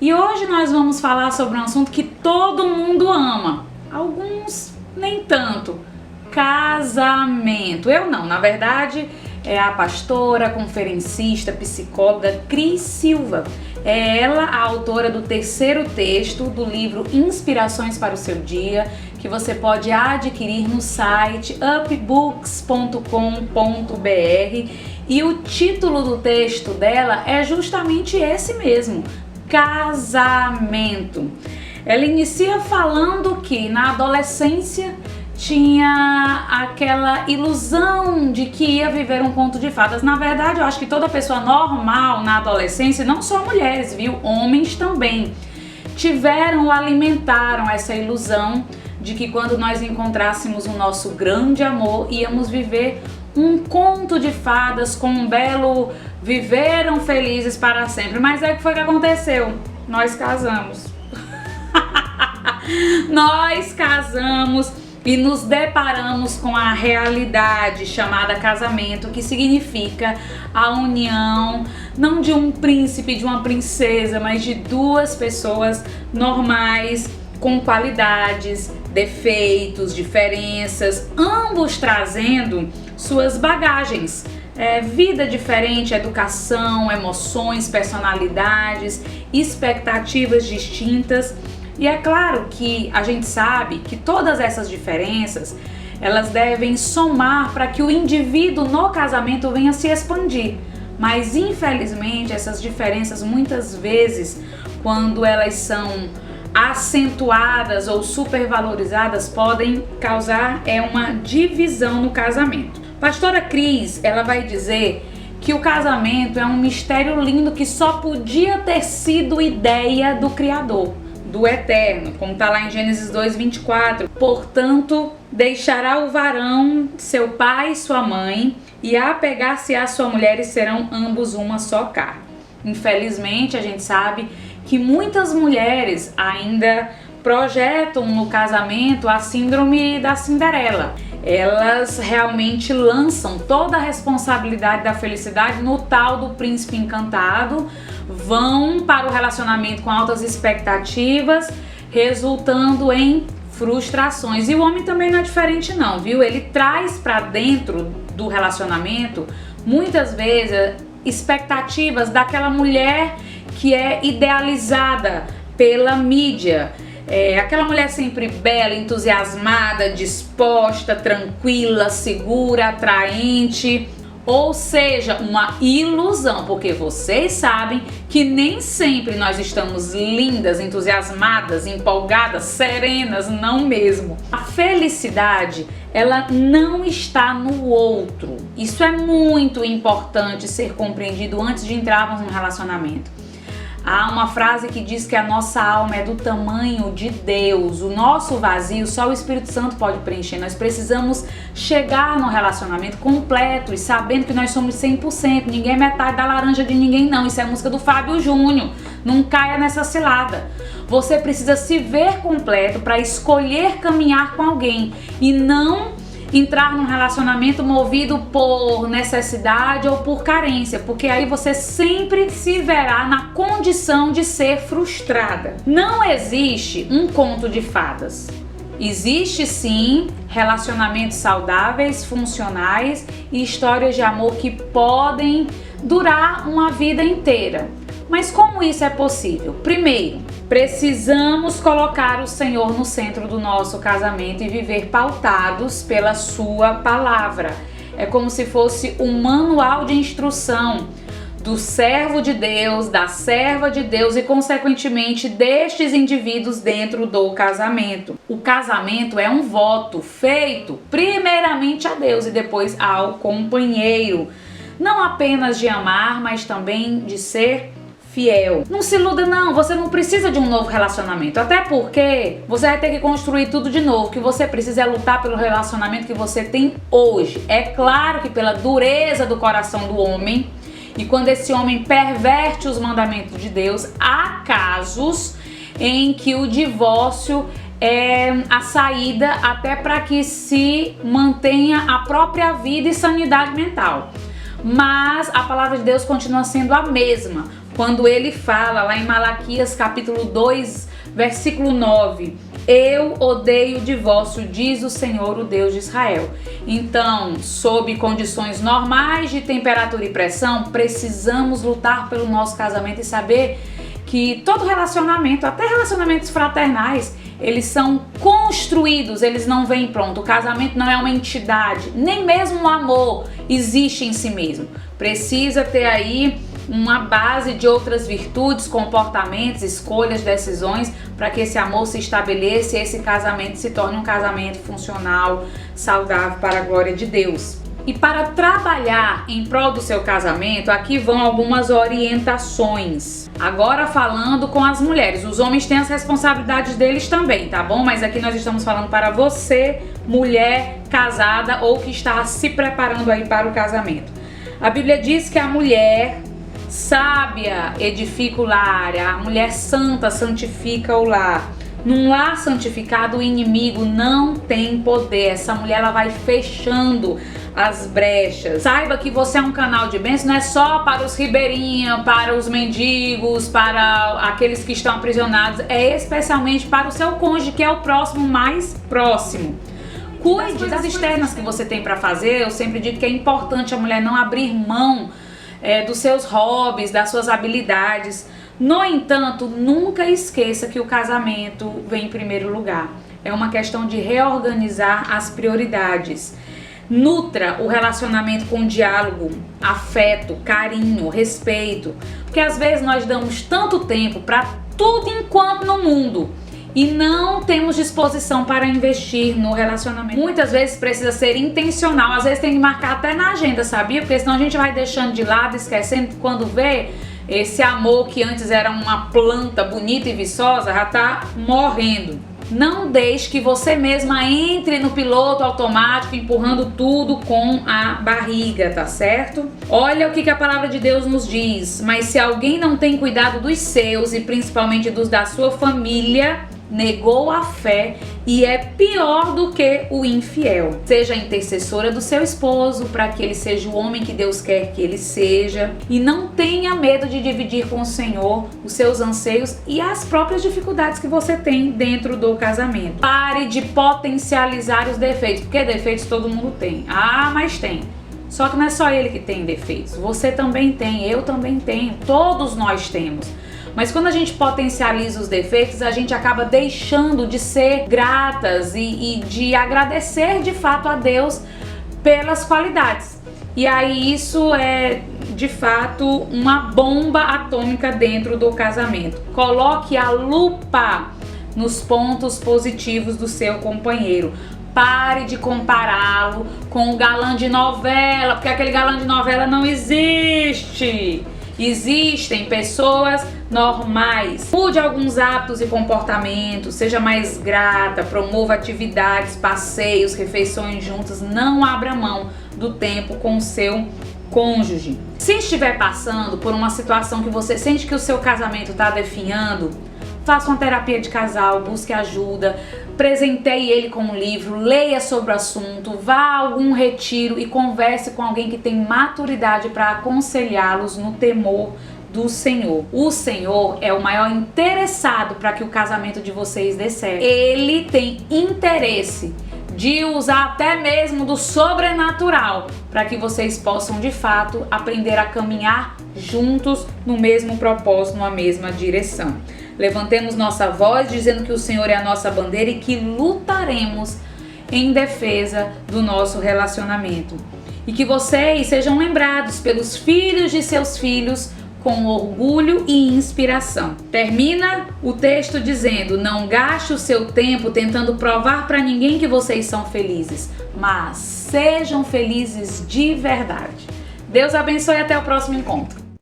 E hoje nós vamos falar sobre um assunto que todo mundo ama, alguns nem tanto: casamento. Eu não, na verdade é a pastora, conferencista, psicóloga Cris Silva. É ela a autora do terceiro texto do livro Inspirações para o Seu Dia, que você pode adquirir no site upbooks.com.br. E o título do texto dela é justamente esse mesmo: casamento. Ela inicia falando que na adolescência tinha aquela ilusão de que ia viver um conto de fadas. Na verdade, eu acho que toda pessoa normal na adolescência, não só mulheres, viu? Homens também, tiveram ou alimentaram essa ilusão de que quando nós encontrássemos o nosso grande amor, íamos viver um conto de fadas com um belo viveram felizes para sempre. Mas é o que foi que aconteceu? Nós casamos. Nós casamos e nos deparamos com a realidade chamada casamento, que significa a união não de um príncipe, de uma princesa, mas de duas pessoas normais, com qualidades, defeitos, diferenças, ambos trazendo suas bagagens. Vida diferente, educação, emoções, personalidades, expectativas distintas. E é claro que a gente sabe que todas essas diferenças, elas devem somar para que o indivíduo no casamento venha se expandir. Mas infelizmente essas diferenças muitas vezes, quando elas são acentuadas ou supervalorizadas, podem causar uma divisão no casamento. Pastora Cris, ela vai dizer que o casamento é um mistério lindo que só podia ter sido ideia do Criador, do Eterno, como está lá em Gênesis 2:24. Portanto, deixará o varão seu pai e sua mãe, e apegar-se à sua mulher, e serão ambos uma só carne. Infelizmente, a gente sabe que muitas mulheres ainda projetam no casamento a síndrome da Cinderela. Elas realmente lançam toda a responsabilidade da felicidade no tal do príncipe encantado, vão para o relacionamento com altas expectativas, resultando em frustrações. E o homem também não é diferente não, viu? Ele traz para dentro do relacionamento, muitas vezes, expectativas daquela mulher que é idealizada pela mídia. Aquela mulher sempre bela, entusiasmada, disposta, tranquila, segura, atraente. Ou seja, uma ilusão, porque vocês sabem que nem sempre nós estamos lindas, entusiasmadas, empolgadas, serenas, não mesmo. A felicidade, ela não está no outro. Isso é muito importante ser compreendido antes de entrarmos no relacionamento. Há uma frase que diz que a nossa alma é do tamanho de Deus. O nosso vazio só o Espírito Santo pode preencher. Nós precisamos chegar no relacionamento completo e sabendo que nós somos 100%. Ninguém é metade da laranja de ninguém não. Isso é a música do Fábio Júnior. Não caia nessa cilada. Você precisa se ver completo para escolher caminhar com alguém e não entrar num relacionamento movido por necessidade ou por carência, porque aí você sempre se verá na condição de ser frustrada. Não existe um conto de fadas. Existe sim relacionamentos saudáveis, funcionais e histórias de amor que podem durar uma vida inteira. Mas como isso é possível? Primeiro, precisamos colocar o Senhor no centro do nosso casamento e viver pautados pela sua palavra. É como se fosse um manual de instrução do servo de Deus, da serva de Deus e, consequentemente, destes indivíduos dentro do casamento. O casamento é um voto feito primeiramente a Deus e depois ao companheiro. Não apenas de amar, mas também de ser fiel. Não se iluda não, você não precisa de um novo relacionamento, até porque você vai ter que construir tudo de novo. O que você precisa é lutar pelo relacionamento que você tem hoje. É claro que pela dureza do coração do homem, e quando esse homem perverte os mandamentos de Deus, há casos em que o divórcio é a saída até para que se mantenha a própria vida e sanidade mental. Mas a palavra de Deus continua sendo a mesma. quando ele fala lá em Malaquias capítulo 2, versículo 9: eu odeio o divórcio, diz o Senhor, o Deus de Israel. Então, sob condições normais de temperatura e pressão, precisamos lutar pelo nosso casamento e saber que todo relacionamento, até relacionamentos fraternais, eles são construídos, eles não vêm pronto. O casamento não é uma entidade, nem mesmo o amor existe em si mesmo. Precisa ter aí uma base de outras virtudes, comportamentos, escolhas, decisões, para que esse amor se estabeleça e esse casamento se torne um casamento funcional, saudável para a glória de Deus. E para trabalhar em prol do seu casamento, aqui vão algumas orientações. Agora falando com as mulheres, os homens têm as responsabilidades deles também, tá bom? Mas aqui nós estamos falando para você, mulher casada ou que está se preparando aí para o casamento. A Bíblia diz que a mulher sábia edifica o lar, a mulher santa santifica o lar. Num lar santificado, o inimigo não tem poder. Essa mulher, ela vai fechando as brechas. Saiba que você é um canal de bênção, não é só para os ribeirinhos, para os mendigos, para aqueles que estão aprisionados, é especialmente para o seu cônjuge, que é o próximo mais próximo. Cuide das externas que você tem para fazer. Eu sempre digo que é importante a mulher não abrir mão dos seus hobbies, das suas habilidades. No entanto, nunca esqueça que o casamento vem em primeiro lugar. É uma questão de reorganizar as prioridades. Nutra o relacionamento com diálogo, afeto, carinho, respeito. Porque às vezes nós damos tanto tempo para tudo enquanto no mundo e não temos disposição para investir no relacionamento. Muitas vezes precisa ser intencional, às vezes tem que marcar até na agenda, sabia? Porque senão a gente vai deixando de lado, esquecendo que quando vê, esse amor que antes era uma planta bonita e viçosa já tá morrendo. Não deixe que você mesma entre no piloto automático, empurrando tudo com a barriga, tá certo? Olha o que a palavra de Deus nos diz. Mas se alguém não tem cuidado dos seus e principalmente dos da sua família, negou a fé e é pior do que o infiel. Seja a intercessora do seu esposo para que ele seja o homem que Deus quer que ele seja e não tenha medo de dividir com o Senhor os seus anseios e as próprias dificuldades que você tem dentro do casamento. Pare de potencializar os defeitos, porque defeitos todo mundo tem. Ah, mas tem. Só que não é só ele que tem defeitos. Você também tem, eu também tenho, todos nós temos. Mas quando a gente potencializa os defeitos, a gente acaba deixando de ser gratas e de agradecer de fato a Deus pelas qualidades. E aí isso é de fato uma bomba atômica dentro do casamento. Coloque a lupa nos pontos positivos do seu companheiro. Pare de compará-lo com o galã de novela, porque aquele galã de novela não existe. Existem pessoas normais. Mude alguns hábitos e comportamentos, seja mais grata, promova atividades, passeios, refeições juntas. Não abra mão do tempo com o seu cônjuge. Se estiver passando por uma situação que você sente que o seu casamento está definhando, faça uma terapia de casal, busque ajuda, presenteie ele com um livro, leia sobre o assunto, vá a algum retiro e converse com alguém que tem maturidade para aconselhá-los no temor do Senhor. O Senhor é o maior interessado para que o casamento de vocês dê certo. Ele tem interesse de usar até mesmo do sobrenatural para que vocês possam de fato aprender a caminhar juntos no mesmo propósito, numa mesma direção. Levantemos nossa voz dizendo que o Senhor é a nossa bandeira e que lutaremos em defesa do nosso relacionamento. E que vocês sejam lembrados pelos filhos de seus filhos com orgulho e inspiração. Termina o texto dizendo: não gaste o seu tempo tentando provar para ninguém que vocês são felizes, mas sejam felizes de verdade. Deus abençoe e até o próximo encontro.